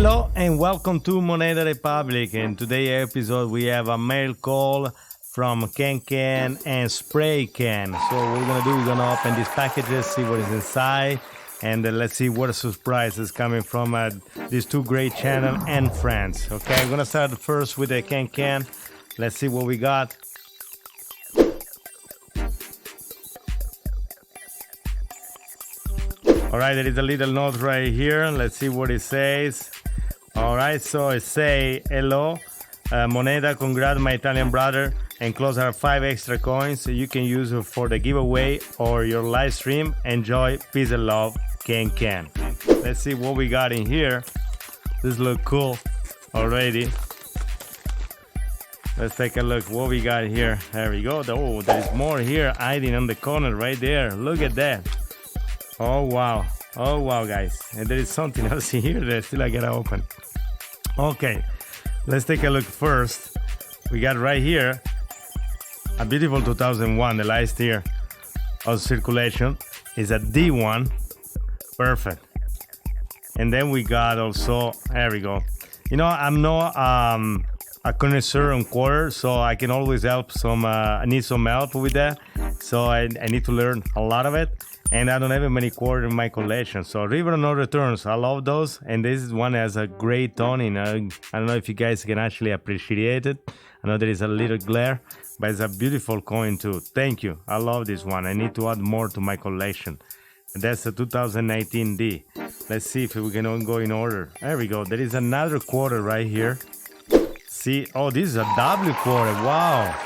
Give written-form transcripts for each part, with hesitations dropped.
Hello and welcome to Moneda Republic. In today's episode, we have a mail call from CANCAN and Spray Can. So what we're gonna do, we're gonna open these packages, see what is inside, and let's see what surprise is coming from these two great channels and friends. Okay, I'm gonna start first with the CANCAN. Let's see what we got. All right, there is a little note right here. Let's see what it says. All right, so it say, hello, Moneda, congrats my Italian brother. Enclosed are 5 extra coins you can use for the giveaway or your live stream. Enjoy, peace and love, CANCAN. Let's see what we got in here. This look cool already. Let's take a look what we got here. There we go. Oh, there's more here hiding on the corner right there. Look at that. Oh wow, oh wow, guys, and there is something else here that still I gotta open. Okay, let's take a look first. We got right here a beautiful 2001, the last year of circulation is a D1, perfect. And then we got also, there we go. You know, I'm not a connoisseur on quarters, so I can always help some, I need some help with that. So I need to learn a lot of it. And I don't have many quarters in my collection. So River No Returns, I love those. And this is one has a great toning. I don't know if you guys can actually appreciate it. I know there is a little glare, but it's a beautiful coin too. Thank you. I love this one. I need to add more to my collection. And that's the 2019 D. Let's see if we can go in order. There we go. There is another quarter right here. See, oh, this is a W quarter. Wow.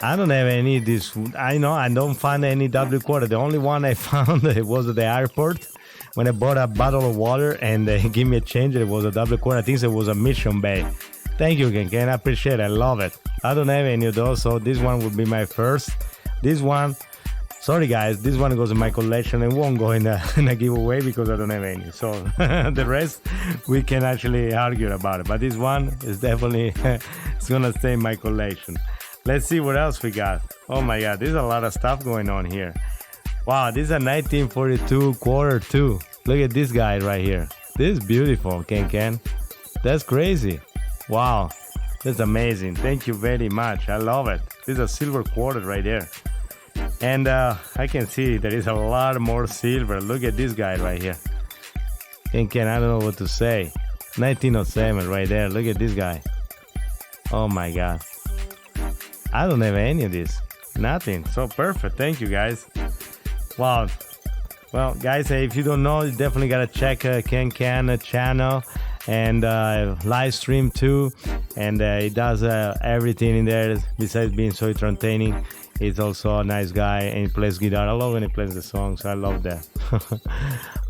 I don't have any of this. I know I don't find any W quarter. The only one I found it was at the airport when I bought a bottle of water and they give me a change. It was a W quarter. I think it was a Mission Bay. Thank you, CANCAN. I appreciate it. I love it. I don't have any of those, so this one would be my first. This one, sorry guys, this one goes in my collection and won't go in a giveaway because I don't have any. So the rest we can actually argue about it. But this one is definitely it's gonna stay in my collection. Let's see what else we got. Oh my god, there's a lot of stuff going on here. Wow, this is a 1942 quarter too. Look at this guy right here. This is beautiful, CANCAN. That's crazy. Wow, that's amazing. Thank you very much. I love it. This is a silver quarter right there. And I can see there is a lot more silver. Look at this guy right here. CANCAN, I don't know what to say. 1907 right there. Look at this guy. Oh my god. I don't have any of this. Nothing. So perfect. Thank you, guys. Wow. Well, guys, if you don't know, you definitely got to check CANCAN channel and live stream too. And he does everything in there besides being so entertaining. He's also a nice guy and he plays guitar. I love when he plays the songs. I love that.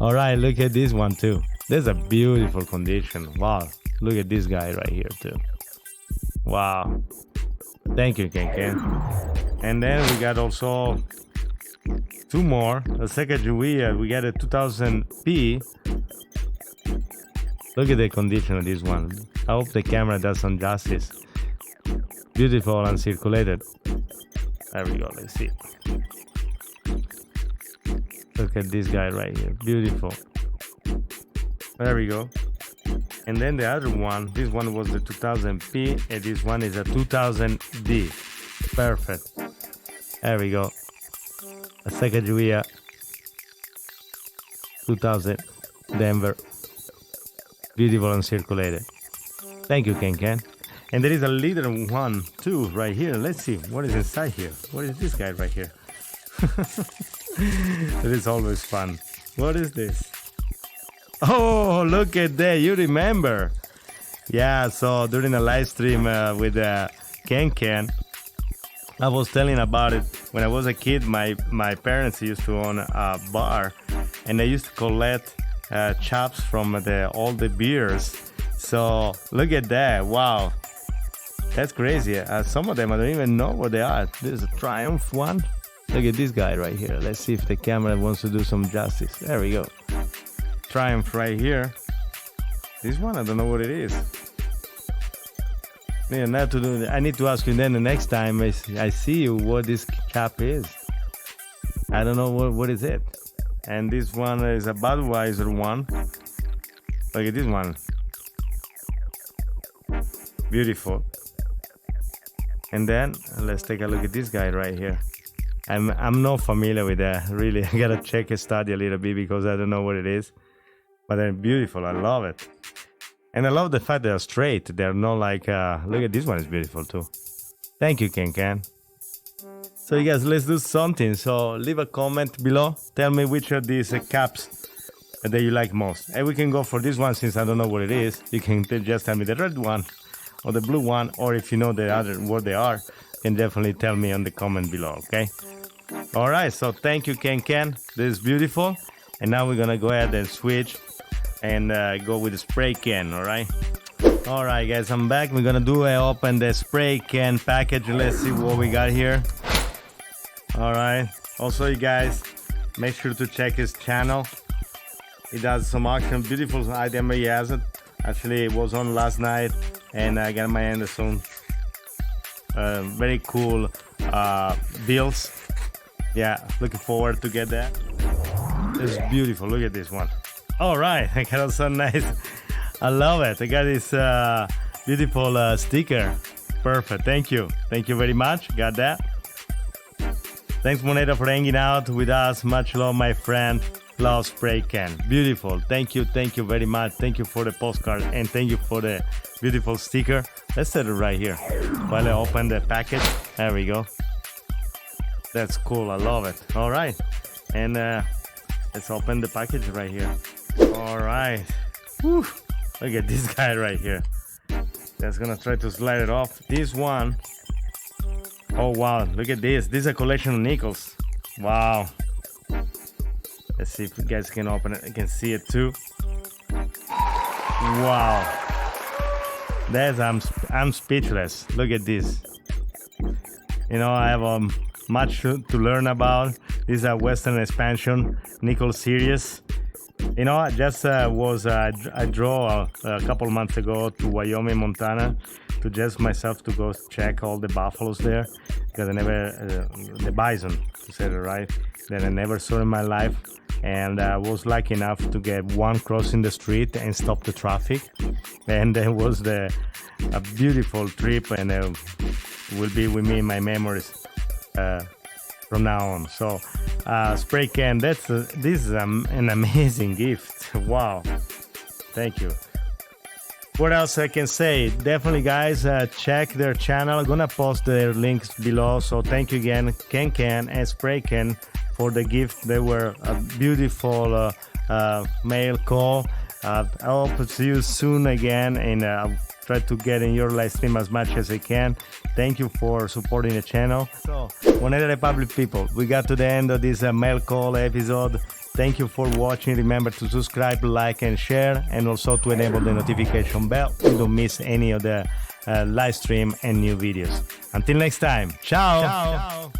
All right, look at this one too. There's a beautiful condition. Wow. Look at this guy right here too. Wow. Thank you, CANCAN. And then we got also two more. The second we got a 2000p. Look at the condition of this one. I hope the camera does some justice. Beautiful and circulated. There we go, let's see. Look at this guy right here. Beautiful. There we go. And then the other one, this one was the 2000p and this one is a 2000D. Perfect. There we go. A Sacagawea 2000 Denver. Beautiful and circulated. Thank you, CANCAN. And there is a little one too right here. Let's see what is inside here. What is this guy right here? It is always fun. What is this? Oh, look at that. You remember. Yeah, so during a live stream with CANCAN, I was telling about it. When I was a kid, my parents used to own a bar, and they used to collect chops from all the beers. So look at that. Wow. That's crazy. Some of them, I don't even know what they are. There's a Triumph one. Look at this guy right here. Let's see if the camera wants to do some justice. There we go. Triumph right here. This one, I don't know what it is. Yeah, not to do. I need to ask you then the next time I see you what this cap is. I don't know what is it. And this one is a Budweiser one. Look at this one. Beautiful. And then let's take a look at this guy right here. I'm not familiar with that. Really, I gotta check and study a little bit because I don't know what it is. But they're beautiful. I love it. And I love the fact they're straight. They're not like, look at this one is beautiful too. Thank you, CANCAN. So you guys, let's do something. So leave a comment below. Tell me which of these caps that you like most. And we can go for this one since I don't know what it is. You can just tell me the red one or the blue one, or if you know the other, what they are, you can definitely tell me on the comment below, okay? All right, so thank you, CANCAN. This is beautiful. And now we're gonna go ahead and switch and go with the spray can, all right? All right, guys, I'm back. We're gonna open the spray can package. Let's see what we got here. All right. Also, you guys, make sure to check his channel. He does some auction, beautiful item he has it. Actually, it was on last night, and I got my hand soon. Very cool deals. Yeah, looking forward to get that. This is beautiful. Look at this one. All right, I got also nice. I love it. I got this beautiful sticker. Perfect. Thank you. Thank you very much. Got that. Thanks, Moneda, for hanging out with us. Much love, my friend. Love spray can. Beautiful. Thank you very much. Thank you for the postcard and thank you for the beautiful sticker. Let's set it right here while I open the package. There we go. That's cool. I love it. All right. And let's open the package right here. All right. Whew. Look at this guy right here. Just gonna try to slide it off. This one. Oh wow, look at this. This is a collection of nickels. Wow. Let's see if you guys can open it. You can see it too. Wow. That's I'm speechless. Look at this. You know, I have much to learn about. This is a Western expansion nickel series. You know, I just I drove a couple months ago to Wyoming, Montana, to just myself to go check all the buffaloes there, because I never, the bison, to say it right, that I never saw in my life. And I was lucky enough to get one crossing the street and stop the traffic. And that was a beautiful trip, and will be with me in my memories from now on. So spray can, this is an amazing gift. Wow, thank you. What else I can say? Definitely, guys, check their channel. I'm gonna post their links below. So thank you again, CANCAN and spray can, for the gift. They were a beautiful mail call. I hope to see you soon again, and I'll try to get in your live stream as much as I can. Thank you for supporting the channel. So, Moneda Republic people, we got to the end of this mail call episode. Thank you for watching. Remember to subscribe, like, and share, and also to enable the notification bell so you don't miss any of the live stream and new videos. Until next time, ciao. Ciao.